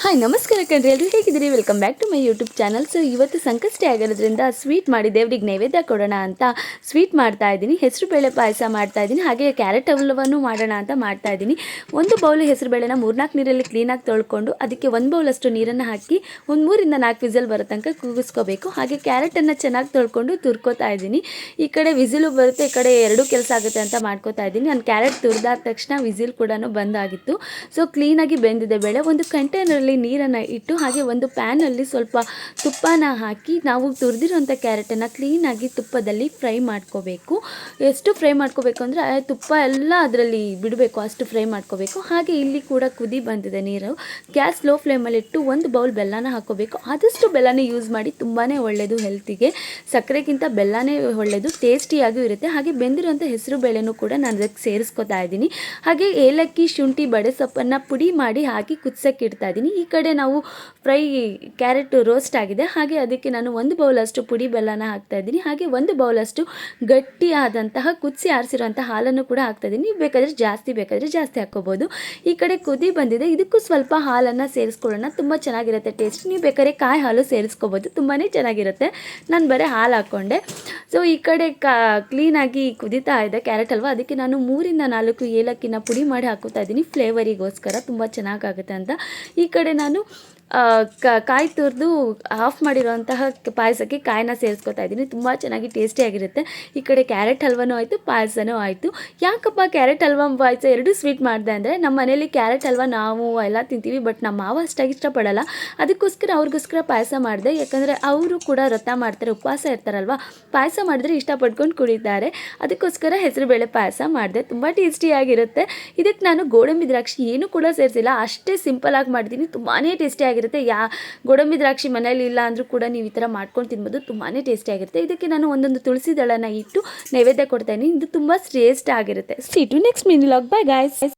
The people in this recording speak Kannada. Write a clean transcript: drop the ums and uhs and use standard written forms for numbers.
ಹಾಯ್ ನಮಸ್ಕಾರ ಕಣ್ರಿ, ಎಲ್ಲರೂ ಹೇಗಿದ್ದೀರಿ? Welcome back to my YouTube channel. So ಇವತ್ತು ಸಂಕಷ್ಟಿ ಆಗಿರೋದ್ರಿಂದ ಸ್ವೀಟ್ ಮಾಡಿ ದೇವ್ರಿಗೆ ನೈವೇದ್ಯ ಕೊಡೋಣ ಅಂತ ಸ್ವೀಟ್ ಮಾಡ್ತಾ ಇದ್ದೀನಿ. ಹೆಸರು ಬೇಳೆ ಪಾಯಸ ಮಾಡ್ತಾ ಇದ್ದೀನಿ, ಹಾಗೆ ಕ್ಯಾರೆಟ್ ಹಲ್ವವನ್ನು ಮಾಡೋಣ ಅಂತ ಮಾಡ್ತಾ ಇದ್ದೀನಿ. ಒಂದು ಬೌಲ್ ಹೆಸರು ಬೇಳೆನ 3-4 ನೀರಲ್ಲಿ ಕ್ಲೀನಾಗಿ ತೊಳ್ಕೊಂಡು ಅದಕ್ಕೆ 1 ಬೌಲಷ್ಟು ನೀರನ್ನು ಹಾಕಿ ಒಂದು 3-4 ವಿಸಲ್ ಬರೋ ತನಕ ಕೂಗಿಸ್ಕೋಬೇಕು. ಹಾಗೆ ಕ್ಯಾರೆಟನ್ನು ಚೆನ್ನಾಗಿ ತೊಳ್ಕೊಂಡು ತುರ್ಕೋತಾ ಇದ್ದೀನಿ. ಈ ಕಡೆ ವಿಸಿಲು ಬರುತ್ತೆ, ಈ ಕಡೆ ಎರಡೂ ಕೆಲಸ ಆಗುತ್ತೆ ಅಂತ ಮಾಡ್ಕೋತಾ ಇದ್ದೀನಿ. ನಾನು ಕ್ಯಾರೆಟ್ ತುರಿದಾದ ತಕ್ಷಣ ವಿಸಿಲ್ ಕೂಡ ಬಂದಾಗಿತ್ತು. ಸೊ ಕ್ಲೀನಾಗಿ ಬೆಂದಿದೆ ಬೇಳೆ. ಒಂದು ಕಂಟೈನರಲ್ಲಿ ನೀರನ್ನು ಇಟ್ಟು ಹಾಗೆ ಒಂದು ಪ್ಯಾನಲ್ಲಿ ಸ್ವಲ್ಪ ತುಪ್ಪನ ಹಾಕಿ ನಾವು ತುರಿದಿರೋಂಥ ಕ್ಯಾರೆಟನ್ನು ಕ್ಲೀನಾಗಿ ತುಪ್ಪದಲ್ಲಿ ಫ್ರೈ ಮಾಡ್ಕೋಬೇಕು. ಎಷ್ಟು ಫ್ರೈ ಮಾಡ್ಕೋಬೇಕು ಅಂದರೆ ತುಪ್ಪ ಎಲ್ಲ ಅದರಲ್ಲಿ ಬಿಡಬೇಕು, ಅಷ್ಟು ಫ್ರೈ ಮಾಡ್ಕೋಬೇಕು. ಹಾಗೆ ಇಲ್ಲಿ ಕೂಡ ಕುದಿ ಬಂದಿದೆ ನೀರು. ಗ್ಯಾಸ್ ಲೋ ಫ್ಲೇಮಲ್ಲಿಟ್ಟು 1 ಬೌಲ್ ಬೆಲ್ಲನ ಹಾಕೋಬೇಕು. ಆದಷ್ಟು ಬೆಲ್ಲನೇ ಯೂಸ್ ಮಾಡಿ, ತುಂಬಾ ಒಳ್ಳೆಯದು ಹೆಲ್ತಿಗೆ. ಸಕ್ಕರೆಗಿಂತ ಬೆಲ್ಲನೇ ಒಳ್ಳೆಯದು, ಟೇಸ್ಟಿಯಾಗೂ ಇರುತ್ತೆ. ಹಾಗೆ ಬೆಂದಿರೋಂಥ ಹೆಸರು ಬೇಳೆನೂ ಕೂಡ ನಾನು ಅದಕ್ಕೆ ಸೇರಿಸ್ಕೊತಾ ಇದ್ದೀನಿ. ಹಾಗೆ ಏಲಕ್ಕಿ, ಶುಂಠಿ, ಬಡೆ ಸೊಪ್ಪನ್ನು ಪುಡಿ ಮಾಡಿ ಹಾಕಿ ಕುದಿಸೋಕ್ಕೆ ಇಡ್ತಾ ಇದ್ದೀನಿ. ಈ ಕಡೆ ನಾವು ಫ್ರೈ ಕ್ಯಾರೆಟ್ ರೋಸ್ಟ್ ಆಗಿದೆ, ಹಾಗೆ ಅದಕ್ಕೆ ನಾನು 1 ಬೌಲಷ್ಟು ಪುಡಿ ಬೆಲ್ಲನ ಹಾಕ್ತಾ ಇದ್ದೀನಿ. ಹಾಗೆ 1 ಬೌಲಷ್ಟು ಗಟ್ಟಿಯಾದಂತಹ ಕುದಿಸಿ ಆರಿಸಿರುವಂಥ ಹಾಲನ್ನು ಕೂಡ ಹಾಕ್ತಾ ಇದ್ದೀನಿ. ನೀವು ಬೇಕಾದರೆ ಜಾಸ್ತಿ ಹಾಕ್ಕೋಬೋದು. ಈ ಕಡೆ ಕುದಿ ಬಂದಿದೆ, ಇದಕ್ಕೂ ಸ್ವಲ್ಪ ಹಾಲನ್ನು ಸೇರಿಸ್ಕೊಳ್ಳೋಣ, ತುಂಬ ಚೆನ್ನಾಗಿರುತ್ತೆ ಟೇಸ್ಟ್. ನೀವು ಬೇಕಾದ್ರೆ ಕಾಯಿ ಹಾಲು ಸೇರಿಸ್ಕೋಬೋದು, ತುಂಬಾ ಚೆನ್ನಾಗಿರುತ್ತೆ. ನಾನು ಬರೀ ಹಾಲು ಹಾಕ್ಕೊಂಡೆ. ಸೊ ಈ ಕಡೆ ಕ್ಲೀನಾಗಿ ಕುದೀತಾ ಇದೆ ಕ್ಯಾರೆಟ್ ಹಲ್ವ. ಅದಕ್ಕೆ ನಾನು 3-4 ಏಲಕ್ಕಿನ ಪುಡಿ ಮಾಡಿ ಹಾಕೋತಾ ಇದ್ದೀನಿ, ಫ್ಲೇವರಿಗೋಸ್ಕರ ತುಂಬ ಚೆನ್ನಾಗಾಗುತ್ತೆ ಅಂತ. ಈ ಕಡೆ ನಾನು ಕಾಯಿ ತುರಿದು ಆಫ್ ಮಾಡಿರೋಂತಹ ಪಾಯಸಕ್ಕೆ ಕಾಯಿನ ಸೇರಿಸ್ಕೊತಾ ಇದ್ದೀನಿ. ತುಂಬ ಚೆನ್ನಾಗಿ ಟೇಸ್ಟಿಯಾಗಿರುತ್ತೆ. ಈ ಕಡೆ ಕ್ಯಾರೆಟ್ ಹಲ್ವನೂ ಆಯಿತು, ಪಾಯಸನೂ ಆಯಿತು. ಯಾಕಪ್ಪ ಕ್ಯಾರೆಟ್ ಹಲ್ವ ಪಾಯಸ ಎರಡೂ ಸ್ವೀಟ್ ಮಾಡಿದೆ ಅಂದರೆ, ನಮ್ಮ ಮನೇಲಿ ಕ್ಯಾರೆಟ್ ಹಲ್ವ ನಾವು ಎಲ್ಲ ತಿಂತೀವಿ, ಬಟ್ ನಮ್ಮ ಮಾವ ಅಷ್ಟಾಗಿ ಇಷ್ಟಪಡಲ್ಲ. ಅದಕ್ಕೋಸ್ಕರ ಅವ್ರಿಗೋಸ್ಕರ ಪಾಯಸ ಮಾಡಿದೆ. ಯಾಕಂದರೆ ಅವರು ಕೂಡ ವ್ರತ ಮಾಡ್ತಾರೆ, ಉಪವಾಸ ಇರ್ತಾರಲ್ವ, ಪಾಯಸ ಮಾಡಿದ್ರೆ ಇಷ್ಟಪಡ್ಕೊಂಡು ಕುಡಿತಾರೆ. ಅದಕ್ಕೋಸ್ಕರ ಹೆಸರುಬೇಳೆ ಪಾಯಸ ಮಾಡಿದೆ. ತುಂಬ ಟೇಸ್ಟಿಯಾಗಿರುತ್ತೆ. ಇದಕ್ಕೆ ನಾನು ಗೋಡಂಬಿ ದ್ರಾಕ್ಷಿ ಏನೂ ಕೂಡ ಸೇರಿಸಿಲ್ಲ, ಅಷ್ಟೇ ಸಿಂಪಲಾಗಿ ಮಾಡಿದ್ದೀನಿ. ತುಂಬಾ ಟೇಸ್ಟಿಯಾಗಿರುತ್ತೆ. ಗೋಡಂಬಿ ದ್ರಾಕ್ಷಿ ಮನೇಲಿ ಇಲ್ಲ ಅಂದರೂ ಕೂಡ ನೀವು ಈ ಥರ ಮಾಡ್ಕೊಂಡು ತಿನ್ಬೋದು, ತುಂಬಾ ಟೇಸ್ಟಿಯಾಗಿರುತ್ತೆ. ಇದಕ್ಕೆ ನಾನು ಒಂದೊಂದು ತುಳಸಿ ದಳನ ಇಟ್ಟು ನೈವೇದ್ಯ ಕೊಡ್ತಾ ಇದ್ದೀನಿ. ಇದು ತುಂಬ ಶ್ರೇಷ್ಠ ಆಗಿರುತ್ತೆ. See to next mini vlog. Bye guys.